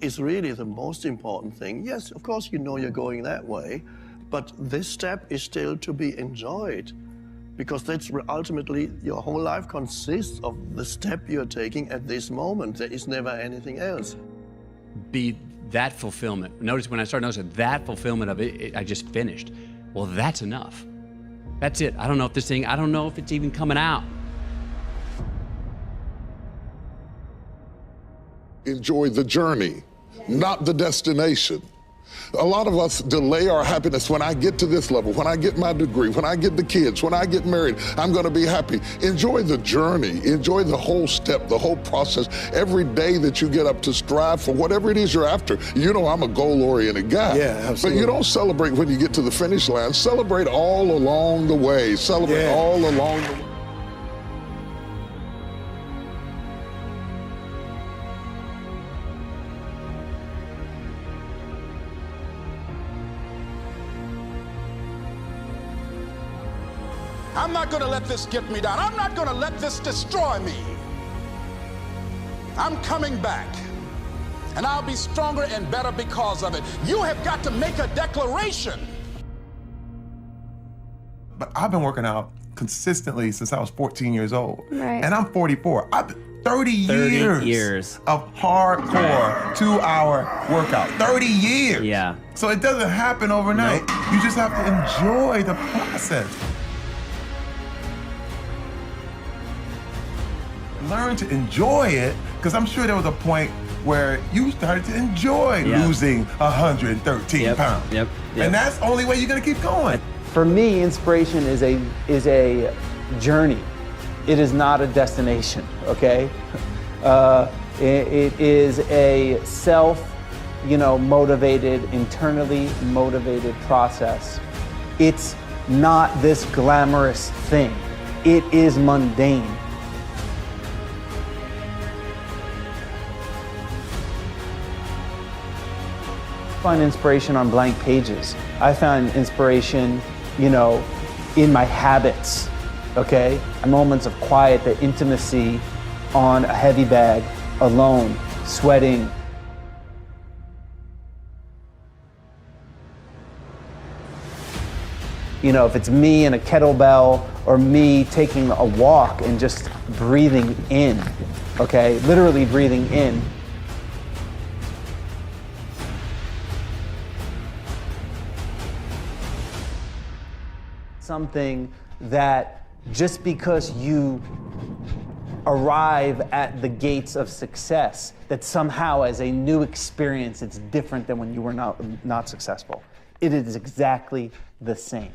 is really the most important thing. Yes, of course, you know you're going that way, but this step is still to be enjoyed, because that's ultimately your whole life consists of the step you're taking at this moment. There is never anything else. Be that fulfillment. Notice when I started noticing that fulfillment of it, I just finished. Well, that's enough. That's it. I don't know if it's even coming out. Enjoy the journey, not the destination. A lot of us delay our happiness. When I get to this level, when I get my degree, when I get the kids, when I get married, I'm going to be happy. Enjoy the journey. Enjoy the whole step, the whole process. Every day that you get up to strive for whatever it is you're after. You know, I'm a goal-oriented guy. Yeah, absolutely. But you don't celebrate when you get to the finish line. Celebrate all along the way. Celebrate all along the way. I'm not going to let this get me down. I'm not going to let this destroy me. I'm coming back, and I'll be stronger and better because of it. You have got to make a declaration. But I've been working out consistently since I was 14 years old. Right. And I'm 44. I've been 30 years of hardcore 2-hour workout. 30 years. Yeah. So it doesn't happen overnight. Nope. You just have to enjoy the process. Learn to enjoy it, because I'm sure there was a point where you started to enjoy losing 113 pounds. Yep. And that's the only way you're gonna keep going. For me, inspiration is a journey. It is not a destination, okay? It is a motivated, internally motivated process. It's not this glamorous thing. It is mundane. I find inspiration on blank pages. I found inspiration, in my habits, okay? Moments of quiet, the intimacy on a heavy bag, alone, sweating. If it's me and a kettlebell, or me taking a walk and just breathing in, okay? Literally breathing in. Something that just because you arrive at the gates of success, that somehow as a new experience, it's different than when you were not successful. It is exactly the same.